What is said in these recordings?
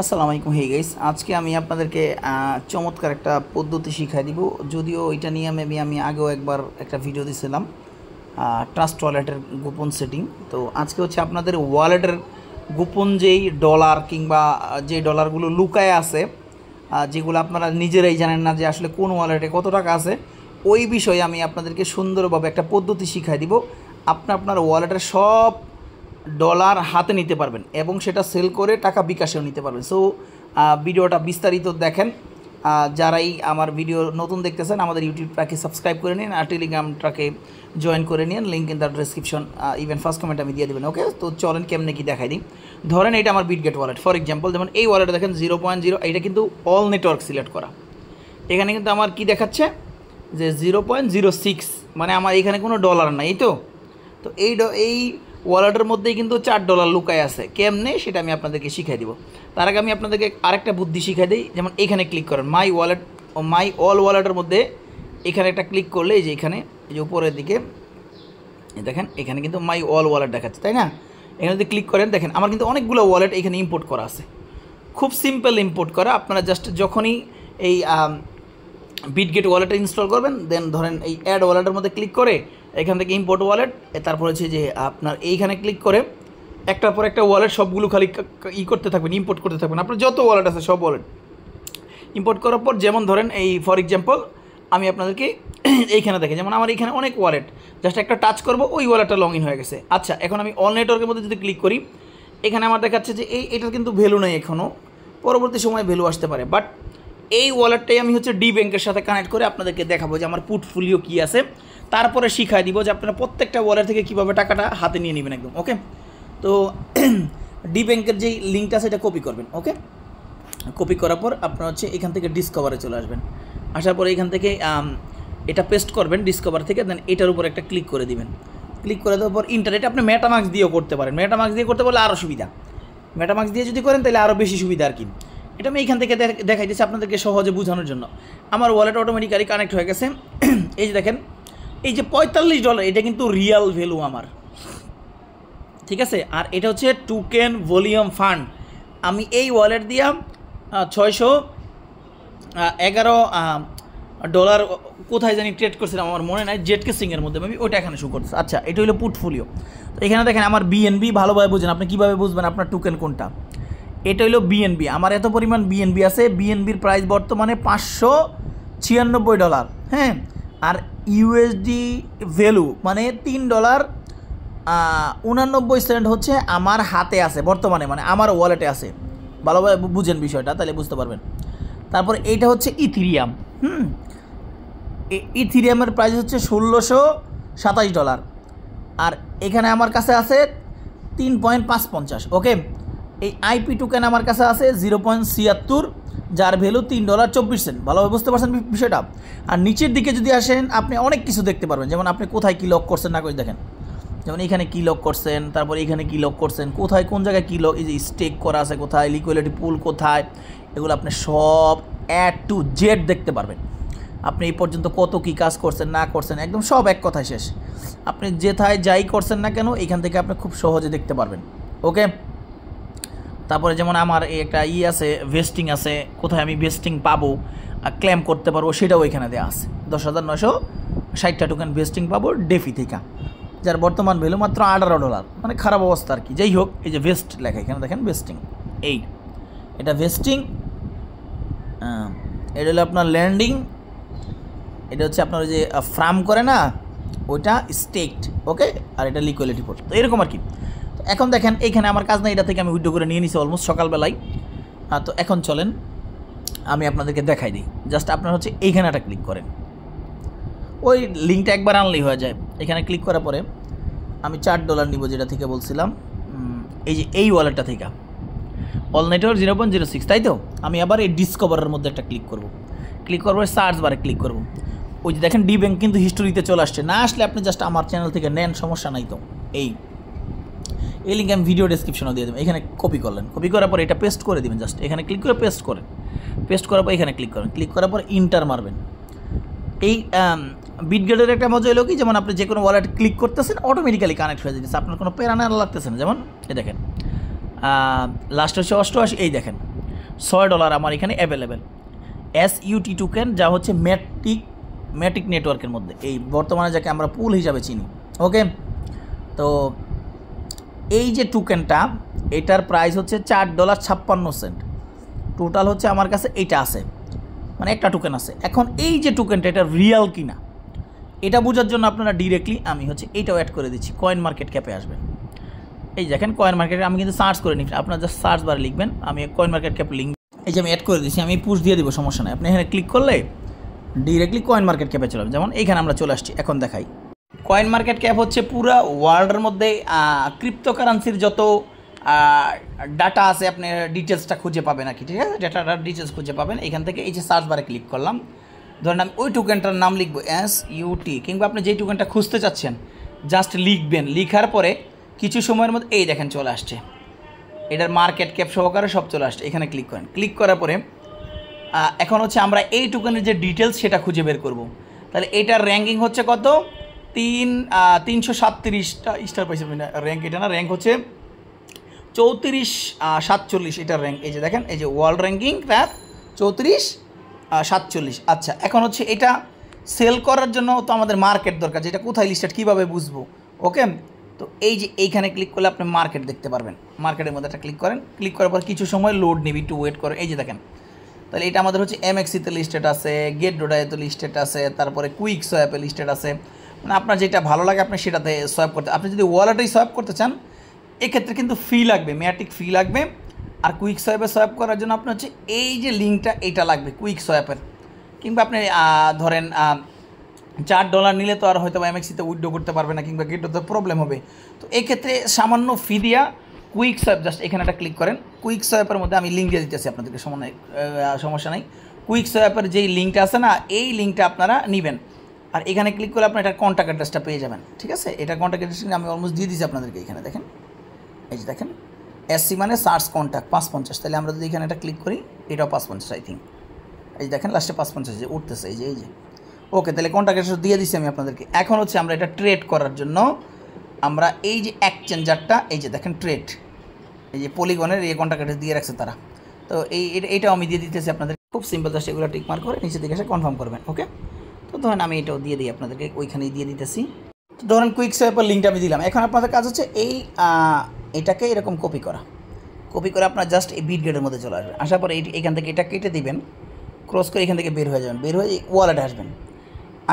আসসালামু আলাইকুম। Hey guys, আজকে আমি আপনাদেরকে চমৎকার একটা পদ্ধতি শিখাই দিব। যদিও এটা নিয়ে আমি আগেও একবার একটা ভিডিও দিয়েছিলাম, ট্রাস্ট ওয়ালেটের গোপন সেটিং। তো আজকে হচ্ছে আপনাদের ওয়ালেটের গোপন যেই ডলার কিংবা যে ডলারগুলো লুকায় আছে, যেগুলো আপনারা নিজেরাই জানেন না যে আসলে কোন ওয়ালেটে কত টাকা আছে, ওই বিষয়ে আমি আপনাদেরকে সুন্দরভাবে একটা পদ্ধতি শিখাই দিব। আপনার ওয়ালেটের সব ডলার হাতে নিতে পারবেন এবং সেটা সেল করে টাকা বিকাশেও নিতে পারবেন। সো ভিডিওটা বিস্তারিত দেখেন। যারাই আমার ভিডিও নতুন দেখতেছেন, আমাদের ইউটিউবটাকে সাবস্ক্রাইব করে নিন আর টেলিগ্রামটাকে জয়েন করে নিন। Link in the description, even first comment আমি দিয়ে দেবেন। ওকে, তো চলেন কেমনে কি দেখাই দিই। ধরেন এটা আমার বিটগেট ওয়ালেট ফর এক্সাম্পল। যেমন এই ওয়ালেটে দেখেন 0.0, এটা কিন্তু অল নেটওয়ার্ক সিলেক্ট করা। এখানে কিন্তু আমার কি দেখাচ্ছে যে 0.06, মানে আমার এখানে কোনো ডলার নাই। তো এই ওয়ালেটের মধ্যেই কিন্তু $4 লুকায় আছে। কেমনে সেটা আমি আপনাদেরকে শিখাই দিব। তার আগে আমি আপনাদেরকে আরেকটা বুদ্ধি শিখাই দিই। যেমন এখানে ক্লিক করেন my wallet O my all ওয়ালেটের মধ্যে এখানে একটা ক্লিক করলে এই যে এখানে এই যে উপরের দিকে দেখেন, এখানে কিন্তু মাই অল ওয়ালেট দেখাচ্ছে, তাই না? এখানে যদি ক্লিক করেন দেখেন আমার কিন্তু অনেকগুলো ওয়ালেট এখানে ইম্পোর্ট করা আছে। খুব সিম্পল ইম্পোর্ট করা। আপনারা জাস্ট যখনই এই বিটগেট ওয়ালেটে ইনস্টল করবেন, দেন ধরেন এই অ্যাড ওয়ালেটের মধ্যে ক্লিক করে এখান থেকে ইম্পোর্ট ওয়ালেট, তারপর হচ্ছে যে আপনার এইখানে ক্লিক করে একটার পর একটা ওয়ালেট সবগুলো খালি করতে থাকবেন, ইম্পোর্ট করতে থাকবেন। আপনার যত ওয়ালেট আছে সব ওয়ালেট ইম্পোর্ট করার পর, যেমন ধরেন এই ফর এক্সাম্পল আমি আপনাদেরকে এইখানে দেখেন, যেমন আমার এইখানে অনেক ওয়ালেট, জাস্ট একটা টাচ করবো ওই ওয়ালেটটা লগ ইন হয়ে গেছে। আচ্ছা, এখন আমি অল নেটওয়ার্কের মধ্যে যদি ক্লিক করি, এখানে আমার দেখাচ্ছে যে এটার কিন্তু ভ্যালু নেই এখনও, পরবর্তী সময়ে ভ্যালু আসতে পারে। বাট এই ওয়ালেটটাই আমি হচ্ছে ডি ব্যাংকের সাথে কানেক্ট করে আপনাদেরকে দেখাবো যে আমার পোর্টফোলিও কী আছে। তারপরে শিখাই দিব যে আপনারা প্রত্যেকটা ওয়ালেট থেকে কীভাবে টাকাটা হাতে নিয়ে নেবেন একদম। ওকে, তো ডি ব্যাংকের যেই লিঙ্কটা আছে এটা কপি করবেন। ওকে, কপি করার পর আপনার হচ্ছে এখান থেকে ডিসকভারে চলে আসবেন। আসার পরে এখান থেকে এটা পেস্ট করবেন ডিসকভার থেকে, দেন এটার উপর একটা ক্লিক করে দিবেন। ক্লিক করে দেওয়ার পর ইন্টারনেট আপনি মেটামাক্স দিয়েও করতে পারেন। মেটামাক্স দিয়ে করতে পারলে আরও সুবিধা। মেটামাক্স দিয়ে যদি করেন তাহলে আরও বেশি সুবিধা আর কি। এটা আমি এইখান থেকে দেখাই দিচ্ছি আপনাদেরকে সহজে বোঝানোর জন্য। আমার ওয়ালেট অটোমেটিক্যালি কানেক্ট হয়ে গেছে। এই যে দেখেন, এই যে $45, এটা কিন্তু রিয়াল ভ্যালু আমার, ঠিক আছে। আর এটা হচ্ছে টোকেন ভলিউম ফান্ড। আমি এই ওয়ালেট দিয়া $611 কোথায় জানি ট্রেড করছিলাম, আমার মনে নাই, জেটকে সিংয়ের মধ্যে আমি ওইটা এখানে শো করতেছে। আচ্ছা, এটা হলো পোর্টফোলিও। তো এখানে দেখেন আমার বিএনবি, ভালোভাবে বুঝেন। আপনি কীভাবে বুঝবেন আপনার টোকেন কোনটা? এটা হলো বিএনবি। আমার এত পরিমাণ বিএনবি আছে। বিএনবির প্রাইস বর্তমানে $596। হ্যাঁ, আর ইউএসডি ভ্যালু মানে $3.89 হচ্ছে আমার হাতে আছে বর্তমানে, মানে আমার ওয়ালেটে আছে। ভালোভাবে বুঝেন বিষয়টা, তাহলে বুঝতে পারবেন। তারপর এইটা হচ্ছে ইথিরিয়াম। ইথিরিয়ামের প্রাইস হচ্ছে $1627। আর এখানে আমার কাছে আছে 3.550। ওকে, এই আইপি টোকেন আমার কাছে আছে 0.76, যার ভ্যালু $3.24। ভালোভাবে বুঝতে পারছেন বিষয়টা। আর নিচের দিকে যদি আসেন আপনি অনেক কিছু দেখতে পারবেন, যেমন আপনি কোথায় কী লক করছেন না করে দেখেন। যেমন এখানে কী লক করছেন, তারপর এখানে কী লক করছেন, কোথায় কোন জায়গায় কী লক, এই যে স্টেক করা আছে কোথায়, লিকুইডিটি পুল কোথায়, এগুলো আপনি সব A to Z দেখতে পারবেন। আপনি এই পর্যন্ত কত কী কাজ করছেন না করছেন, একদম সব এক কথায় শেষ। আপনি যেথায় যাই করছেন না কেন এখান থেকে আপনি খুব সহজে দেখতে পারবেন। ওকে, তারপরে যেমন আমার একটা আছে, ভেস্টিং আছে, কোথায় আমি ভেস্টিং পাবো, ক্লেম করতে পারবো, সেটাও এখানে দেওয়া আছে। 10,960টা টোকেন ভেস্টিং পাবো ডেফি থেকে, যার বর্তমান ভ্যালু মাত্র $18, মানে খারাপ অবস্থা আর কি। যাই হোক, এই যে ভেস্ট লেখা এখানে দেখেন, ভেস্টিং, এটা ভেস্টিং। এটা হলো আপনার ল্যান্ডিং, এটা হচ্ছে আপনার ওই যে ফার্ম করে না ওইটা স্টেকড। ওকে, আর এটা লিকুইডিটি পোর্ট। তো এরকম আর কি। তো এখন দেখেন এইখানে আমার কাজ নাই, এটা থেকে আমি উইথড্র করে নিয়ে নিছি অলমোস্ট সকালবেলায়। তো এখন চলেন আমি আপনাদেরকে দেখাই দিই। জাস্ট আপনার হচ্ছে এইখানে একটা ক্লিক করেন, ওই লিঙ্কটা একবার আনলেই হয়ে যায়। এখানে ক্লিক করার পরে আমি $4 নিব, যেটা থেকে বলছিলাম, এই যে এই ওয়ালেটটা থেকে অল নেটওয়ার্ক 0.06, তাই তো। আমি আবার এই ডিসকভারের মধ্যে একটা ক্লিক করব। ক্লিক করবো সার্চ বারে ক্লিক করব। ওই যে দেখেন ডি ব্যাংক কিন্তু হিস্টোরিতে চলে আসছে। না আসলে আপনি জাস্ট আমার চ্যানেল থেকে নেন, সমস্যা নাই। তো এই লিঙ্ক আমি ভিডিও ডেসক্রিপশনও দিয়ে দেবেন। এখানে কপি করলেন, কপি করার পর এটা পেস্ট করে দেবেন। জাস্ট এখানে ক্লিক করে পেস্ট করেন, পেস্ট করার পর এখানে ক্লিক করেন, ক্লিক করার পর ইন্টার মারবেন। এই বিটগেটের একটা মজা হলো কি, যেমন আপনি যে কোনো ওয়ালেট ক্লিক করতেছেন অটোমেটিক্যালি কানেক্ট হয়ে যাচ্ছে, আপনার কোনো প্যারা না লাগতেছে না। যেমন এই দেখেন লাস্ট হচ্ছে 88, এই দেখেন $6 আমার এখানে অ্যাভেলেবেল। SUT টোকেন, যা হচ্ছে ম্যাটিক নেটওয়ার্কের মধ্যে, এই বর্তমানে যাকে আমরা পুল হিসাবে চিনি। ওকে, তো এই যে টোকেনটা, এটার প্রাইস হচ্ছে $4.56। টোটাল হচ্ছে আমার কাছে এইটা আছে, মানে একটা টোকেন আছে। এখন এই যে টোকেনটা, এটা রিয়াল কিনা এটা বোঝার জন্য আপনারা ডিরেক্টলি আমি হচ্ছে এইটাও অ্যাড করে দিচ্ছি। কয়েন মার্কেট ক্যাপে আসবেন, এই দেখেন কয়েন মার্কেটে আমি কিন্তু সার্চ করে নিই, আপনারা জাস্ট সার্চ বারে লিখবেন, আমি কয়েন মার্কেট ক্যাপ লিঙ্ক এই যে আমি অ্যাড করে দিচ্ছি, আমি পুশ দিয়ে দিব, সমস্যা নেই। আপনি এখানে ক্লিক করলে ডিরেক্টলি কয়েন মার্কেট ক্যাপে চলে যাবেন। যেমন এইখানে আমরা চলে আসছি, এখন দেখাই। কয়েন মার্কেট ক্যাপ হচ্ছে পুরো ওয়ার্ল্ডের মধ্যে ক্রিপ্টোকারেন্সির যত ডাটা আছে, আপনি ডিটেলসটা খুঁজে পাবেন আর কি, ঠিক আছে? ডাটাটার ডিটেলস খুঁজে পাবেন এখান থেকে। এই যে সার্চ বারে ক্লিক করলাম, ধরেন আমি ওই টোকেনটার নাম লিখবো SUT, কিংবা আপনি যেই টোকেনটা খুঁজতে চাচ্ছেন জাস্ট লিখবেন। লিখার পরে কিছু সময়ের মধ্যে এই দেখেন চলে আসছে, এটার মার্কেট ক্যাপ সহকারে সব চলে আসছে। এখানে ক্লিক করেন, ক্লিক করার পরে এখন হচ্ছে আমরা এই টোকেনের যে ডিটেলস সেটা খুঁজে বের করব। তাহলে এটার র্যাঙ্কিং হচ্ছে কত? 337টা স্টার পাইছে র্যাঙ্ক। এটা না, র্যাঙ্ক হচ্ছে 3447 এটার র্যাঙ্ক। এই যে দেখেন, এই যে ওয়ার্ল্ড র্যাঙ্কিংটা 3447। আচ্ছা, এখন হচ্ছে এটা সেল করার জন্য তো আমাদের মার্কেট দরকার, যেটা কোথায় লিস্টেড কীভাবে বুঝবো? ওকে, তো এই যে এইখানে ক্লিক করলে আপনি মার্কেট দেখতে পারবেন। মার্কেটের মধ্যে একটা ক্লিক করেন, ক্লিক করার পর কিছু সময় লোড নিবি, একটু ওয়েট করেন। এই যে দেখেন, তাহলে এটা আমাদের হচ্ছে MXC-তে লিস্টেড আছে, গেট ডোডাতে লিস্টেড আছে, তারপরে কুইক সোয়াপে লিস্টেড আছে। মানে আপনার যেটা ভালো লাগে আপনি সেটাতে সোয়াপ করতে। আপনি যদি ওয়ালেটেই সোয়াপ করতে চান, এক্ষেত্রে কিন্তু ফি লাগবে, ম্যাটিক ফি লাগবে। আর কুইক সোয়াপে সোয়াপ করার জন্য আপনার হচ্ছে এই যে লিঙ্কটা, এইটা লাগবে কুইক সোয়াপের। কিংবা আপনি ধরেন $4 নিলে তো আর হয়তো MXC-তে উইথড্র করতে পারবে না, কিংবা গেটতে প্রবলেম হবে। তো এই ক্ষেত্রে সামান্য ফি দিয়া কুইক সোয়াপ, জাস্ট এখানে একটা ক্লিক করেন। কুইক সোয়াপের মধ্যে আমি লিঙ্ক দিয়ে দিতেছি আপনাদেরকে, সমস্যা নাই। কুইক সোয়াপের যেই লিঙ্কটা আছে না, এই লিঙ্কটা আপনারা নেবেন। আর এখানে ক্লিক করলে আপনার এটা কন্ট্যাক্ট অ্যাড্রেসটা পেয়ে যাবেন, ঠিক আছে? এটা কন্ট্যাক্ট অ্যাড্রেস আমি অলমোস্ট দিয়ে দিচ্ছি আপনাদেরকে। এখানে দেখেন, এই যে দেখেন SC মানে সার্চ কন্ট্যাক্ট 550। তাহলে আমরা যদি এখানে এটা ক্লিক করি, এটাও 550 আই থিঙ্ক। এই যে দেখেন লাস্টে 550 যে উঠতেছে, এই যে ওকে, তাহলে কন্ট্যাক্ট অ্যাড্রেস দিয়ে দিচ্ছি আমি আপনাদেরকে। এখন হচ্ছে আমরা এটা ট্রেড করার জন্য আমরা এই যে এক্সচেঞ্জারটা, এই যে দেখেন ট্রেড, এই যে পলিগনের এই কন্ট্যাক্ট অ্যাড্রেস দিয়ে রাখছে তারা। তো এইটাও আমি দিয়ে দিতেছি আপনাদের, খুব সিম্পল, জাস্ট এগুলো টিক মার্ক করে নিচে দিকে এসে কনফার্ম করবেন। ওকে, তো ধরেন আমি এটাও দিয়ে দিই আপনাদেরকে, ওইখানেই দিয়ে দিতেছি। তো ধরেন কুইক সোয়াপের লিঙ্কটা আমি দিলাম। এখন আপনাদের কাজ হচ্ছে এটাকে এরকম কপি করে আপনার জাস্ট এই বিটগেটের মধ্যে চলে আসবে। আসার পরে এখান থেকে এটা কেটে দিবেন, ক্রস করে এখান থেকে বের হয়ে যাবেন, বের হয়ে ওয়ালেটে আসবেন।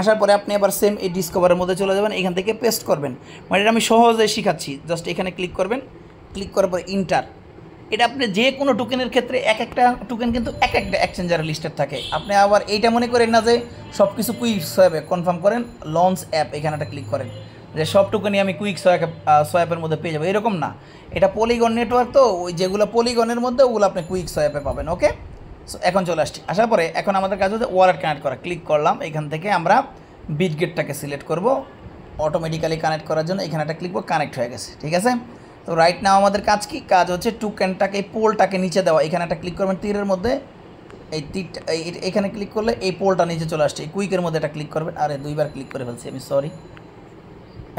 আসার পরে আপনি আবার সেম এই ডিসকভারের মধ্যে চলে যাবেন, এখান থেকে পেস্ট করবেন। মানে এটা আমি সহজে শিখাচ্ছি, জাস্ট এখানে ক্লিক করবেন, ক্লিক করার পরে ইন্টার। এটা আপনি যে কোনো টোকেনের ক্ষেত্রে এক একটা টোকেন কিন্তু এক একটা এক্সচেঞ্জারের লিস্টেড থাকে। আপনি আবার এইটা মনে করেন না যে সব কিছু কুইক সোয়াপে কনফার্ম করেন, লঞ্চ অ্যাপ এখানে একটা ক্লিক করেন যে সব টোকেনই আমি কুইক সোয়াপের মধ্যে পেয়ে যাবো, এরকম না। এটা পলিগন নেটওয়ার্ক, তো ওই যেগুলো পলিগনের মধ্যে ওগুলো আপনি কুইক সোয়াপে পাবেন। ওকে, সো এখন চলে আসছি। আসার পরে এখন আমাদের কাজ হচ্ছে ওয়ালেট কানেক্ট করা। ক্লিক করলাম, এখান থেকে আমরা বিটগেটটাকে সিলেক্ট করব অটোমেটিক্যালি কানেক্ট করার জন্য। এখানে একটা ক্লিক করব, কানেক্ট হয়ে গেছে, ঠিক আছে? তো রাইট নাও আমাদের কাজ কি? কাজ হচ্ছে টোকেনটাকে, পোলটাকে নিচে দেওয়া। এখানে একটা ক্লিক করবেন তীরের মধ্যে, এই তীরটা এখানে ক্লিক করলে এই পোলটা নিচে চলে আসছে। এই কুইকের মধ্যে একটা ক্লিক করবেন। আরে দুইবার ক্লিক করে ফেলছি আমি, সরি।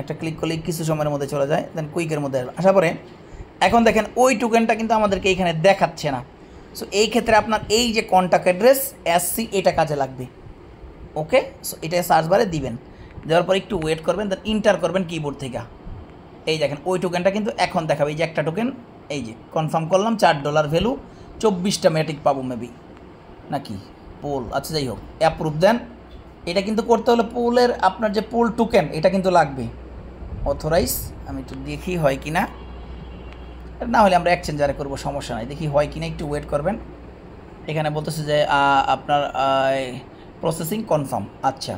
একটা ক্লিক করলে কিছু সময়ের মধ্যে চলে যায়, দেন কুইকের মধ্যে আসার পরে এখন দেখেন ওই টোকেনটা কিন্তু আমাদেরকে এখানে দেখাচ্ছে না। সো এই ক্ষেত্রে আপনার এই যে কন্ট্যাক্ট অ্যাড্রেস SC, এটা কাজে লাগবে। ওকে, সো এটা সার্চ বারে দিবেন, দেওয়ার পর একটু ওয়েট করবেন, দেন ইন্টার করবেন কিবোর্ড থেকে। এই দেখেন ওই টোকেনটা কিন্তু এখন দেখাবে, এই যে একটা টোকেন, এই যে কনফার্ম করলাম, $4 ভ্যালু, 24টা ম্যাটিক পাবো মেবি, নাকি পোল, আচ্ছা যাই হোক, অ্যাপ্রুভ দেন। এটা কিন্তু করতে হলে পোলের আপনার যে পোল টোকেন এটা কিন্তু লাগবে। অথরাইজ, আমি একটু দেখি হয় কি না, না হলে আমরা এক্সচেঞ্জারে করবো, সমস্যা নাই। দেখি হয় কি না, একটু ওয়েট করবেন। এখানে বলতেছে যে আপনার প্রসেসিং কনফার্ম। আচ্ছা,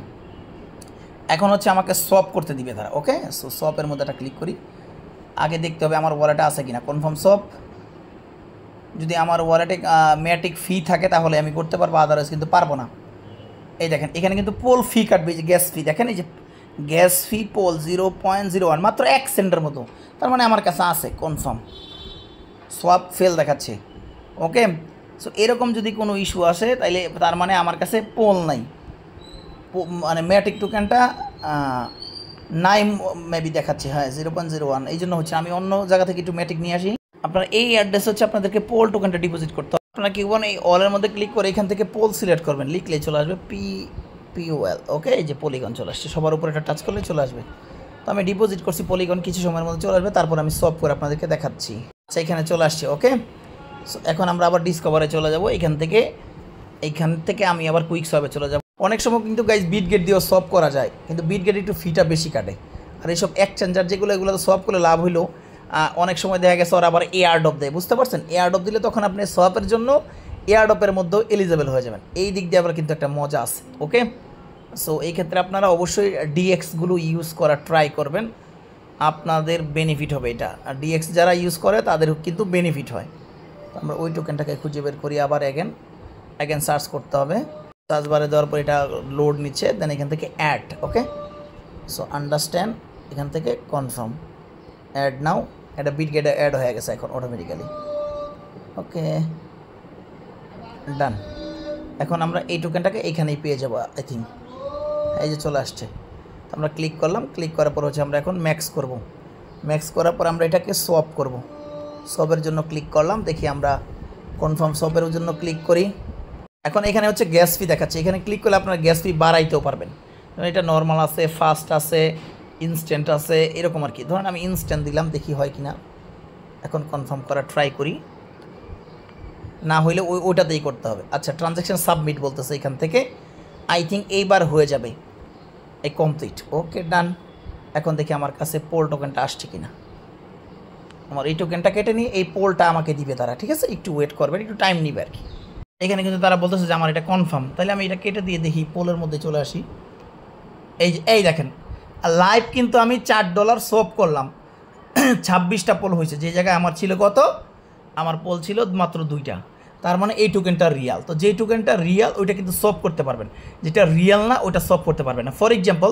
এখন হচ্ছে আমাকে সোয়াপ করতে দিবে তারা। ওকে, সো সোয়াপের মধ্যে একটা ক্লিক করি। আগে দেখতে হবে আমার ওয়ালেটে আছে কিনা, কনফার্ম সোয়াপ। যদি আমার ওয়ালেটে ম্যাটিক ফি থাকে তাহলে আমি করতে পারবো, আদারওয়াইজ কিন্তু পারবো না। এই দেখেন এখানে কিন্তু পোল ফি কাটবে, যে গ্যাস ফি দেখেন, এই যে গ্যাস ফি পোল 0.01, মাত্র 1 সেন্টের মতো। তার মানে আমার কাছে আছে, কনফার্ম। সোয়াপ ফেল দেখাচ্ছে। ওকে, সো এরকম যদি কোনো ইস্যু আসে তাইলে তার মানে আমার কাছে পোল নাই, মানে ম্যাটিক টোকেনটা নাই মেবি দেখাচ্ছে, হ্যাঁ 0.01। এই জন্য হচ্ছে আমি অন্য জায়গা থেকে একটু ম্যাটিক নিয়ে আসি। আপনার এই অ্যাড্রেস হচ্ছে আপনাদেরকে পোল টোকেনটা ডিপোজিট করতে হবে। আপনারা কি করবেন, এই অলের মধ্যে ক্লিক করে এখান থেকে পোল সিলেক্ট করবেন, লিখলেই চলে আসবে POL। ওকে, এই যে পলিগন চলে আসছে, সবার উপরে এটা টাচ করলে চলে আসবে। তো আমি ডিপোজিট করছি পলিগন, কিছু সময়ের মধ্যে চলে আসবে, তারপর আমি সলভ করে আপনাদেরকে দেখাচ্ছি। আচ্ছা, এখানে চলে আসছে। ওকে, সো এখন আমরা আবার ডিসকভারে চলে যাব। এইখান থেকে আমি আবার কুইক সলভে চলে যাব। অনেক সময় কিন্তু গাইজ বিট গেট দিয়েও সলভ করা যায়, কিন্তু বিট গেট একটু ফিটা বেশি কাটে। আর এইসব এক্সচেঞ্জার যেগুলো, এগুলো সলভ করলে লাভ হইলো অনেক সময় দেখা গেছে ওরা আবার এয়ারড্রপ দেয়, বুঝতে পারছেন? এয়ারড্রপ দিলে তখন আপনি সলভের জন্য এয়ারড্রপের মধ্যেও এলিজেবল হয়ে যাবেন। এই দিক দিয়ে আবার কিন্তু একটা মজা আছে। ওকে, সো এই ক্ষেত্রে আপনারা অবশ্যই ডিএক্সগুলো ইউজ করা ট্রাই করবেন, আপনাদের বেনিফিট হবে এটা। আর ডিএক্স যারা ইউজ করে তাদের কিন্তু বেনিফিট হয়। তো আমরা ওই টোকেনটাকে খুঁজে বের করি, আবার অ্যাগেন সার্চ করতে হবে। সার্চ বারে দেওয়ার পর এটা লোড নিচ্ছে, দেন এখান থেকে অ্যাড। ওকে, সো আন্ডারস্ট্যান্ড, এখান থেকে কনফার্ম, অ্যাড নাও। এটা বিট গেটে অ্যাড হয়ে গেছে এখন অটোমেটিক্যালি। ওকে, ডান। এখন আমরা এই টোকেনটাকে এইখানেই পেয়ে যাবো আই থিঙ্ক। এই যে চলে আসছে, তো আমরা ক্লিক করলাম, ক্লিক করার পর হচ্ছে আমরা এখন ম্যাক্স করব। ম্যাক্স করার পর আমরা এটাকে সোয়াপ করব। সোয়াপের জন্য ক্লিক করলাম, দেখি আমরা কনফার্ম সোয়াপের জন্য ক্লিক করি। এখন এখানে হচ্ছে গ্যাস ফি দেখাচ্ছে, এখানে ক্লিক করলে আপনারা গ্যাস ফি বাড়াইতেও পারবেন। এটা নর্মাল আছে, ফাস্ট আছে, ইনস্ট্যান্ট আছে, এরকম আর কি। ধরেন আমি ইনস্ট্যান্ট দিলাম, দেখি হয় কিনা। এখন কনফার্ম করা ট্রাই করি, না হইলে ওইটাতেই করতে হবে। আচ্ছা, ট্রানজ্যাকশন সাবমিট বলতেছে এখান থেকে, আই থিঙ্ক এইবার হয়ে যাবে এই কমপ্লিট। ওকে, ডান। এখন দেখি আমার কাছে পোল টোকেনটা আসছে কিনা। আমার এই টোকেনটা কেটে নিয়ে এই পোলটা আমাকে দিবে তারা, ঠিক আছে? একটু ওয়েট করবেন, একটু টাইম নিবে আর কি। এখানে কিন্তু তারা বলতেছে যে আমার এটা কনফার্ম, তাহলে আমি এটা কেটে দিয়ে দেখি পোলের মধ্যে চলে আসি। এই দেখেন লাইভ কিন্তু আমি $4 সোপ করলাম, 26টা পোল হয়েছে। যে জায়গায় আমার ছিল কত, আমার পোল ছিল মাত্র 2টা। তার মানে এই টোকেনটা রিয়াল। তো যেই টোকেনটা রিয়াল ওইটা কিন্তু সলভ করতে পারবেন, যেটা রিয়াল না ওইটা সলভ করতে পারবেন না। ফর এক্সাম্পল,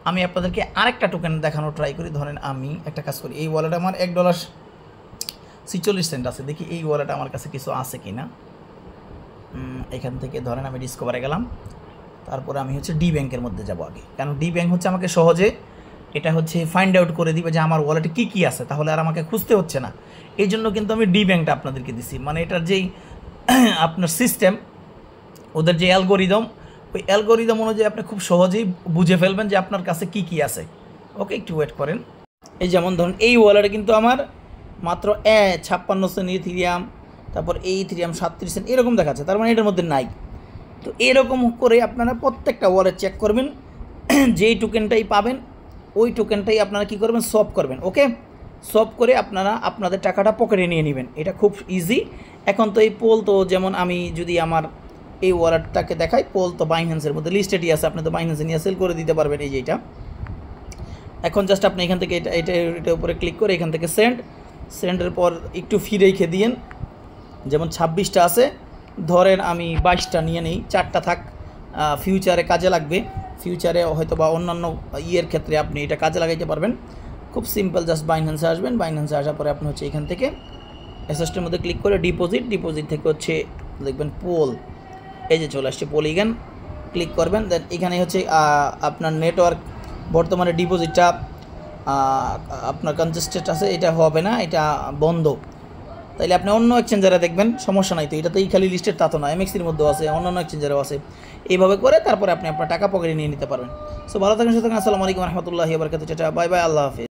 আমি আপনাদেরকে আরেকটা টোকেন দেখানো ট্রাই করি। ধরেন আমি একটা কাজ করি, এই ওয়ালেটে আমার $1.46 আছে, দেখি এই ওয়ালেটে আমার কাছে কিছু আছে কি না। এখান থেকে ধরেন আমি ডিসকভারে গেলাম, তারপরে আমি হচ্ছে ডি ব্যাংকের মধ্যে যাব আগে, কারণ ডি ব্যাংক হচ্ছে আমাকে সহজে এটা হচ্ছে ফাইন্ড আউট করে দিবে যে আমার ওয়ালেটে কী কী আছে, তাহলে আর আমাকে খুঁজতে হচ্ছে না। এই জন্য কিন্তু আমি ডি ব্যাংকটা আপনাদেরকে দিছি, মানে এটার যেই আপনার সিস্টেম, ওদের যে অ্যালগোরিদম, ওই অ্যালগোরিদম অনুযায়ী আপনি খুব সহজেই বুঝে ফেলবেন যে আপনার কাছে কী কী আছে। ওকে, একটু ওয়েট করেন। এই যেমন ধরুন এই ওয়ালেটে কিন্তু আমার মাত্র 56 সেন্ট ইথিরিয়াম, তারপর এই ইথিরিয়াম 37 সেন্ট এরকম দেখাচ্ছে, তার মানে এটার মধ্যে নাই। তো এরকম করে আপনারা প্রত্যেকটা ওয়ালেট চেক করবেন, যেই টোকেনটাই পাবেন ওই টোকেনটাই আপনারা কী করবেন, সলভ করবেন। ওকে, সলভ করে আপনারা আপনাদের টাকাটা পকেটে নিয়ে নেবেন, এটা খুব ইজি। এখন তো এই পোল, তো যেমন আমি যদি আমার এই ওয়ালেটটাকে দেখাই, পোল তো বাইন্যান্সের মধ্যে লিস্টেডই আছে, আপনি তো বাইন্যান্সে নিয়ে সেল করে দিতে পারবেন। এই যে এটা, এখন জাস্ট আপনি এখান থেকে এটার উপরে ক্লিক করে এখান থেকে সেন্ডের পর একটু ফি রেখে দিয়েন। যেমন 26টা আছে, ধরেন আমি 22টা নিয়ে নেই, 4টা থাক, ফিউচারে কাজে লাগবে। ফিউচারে হয়তো বা অন্যান্য ইয়ের ক্ষেত্রে আপনি এটা কাজে লাগাইতে পারবেন। খুব সিম্পল, জাস্ট বাইন্যান্সে আসবেন, বাইন্যান্সে আসার পরে আপনি হচ্ছে এখান থেকে অ্যাসেস্টের মধ্যে ক্লিক করে ডিপোজিট থেকে হচ্ছে দেখবেন পোল, এই যে চলে আসছে পলিগন, ক্লিক করবেন। দেন এখানে হচ্ছে আপনার নেটওয়ার্ক বর্তমানে ডিপোজিটটা আপনার কনজেস্টেড আছে, এটা হবে না, এটা বন্ধ। তাইলে আপনি অন্য এক্সচেঞ্জারে দেখবেন, সমস্যা নাই। তো এটাতেই খালি লিস্টেড তা তো না, এমএক্সির মধ্যেও আছে, অন্যান্য এক্সচেঞ্জারেও আছে। এইভাবে করে তারপরে আপনি আপনার টাকা পকেটে নিয়ে নিতে পারবেন। সো ভালো থাকেন, সুতরাং আসসালামু আলাইকুম রহমতুল্লাহি ওয়া বারাকাতুহু। বাই বাই, আল্লাহ হাফিজ।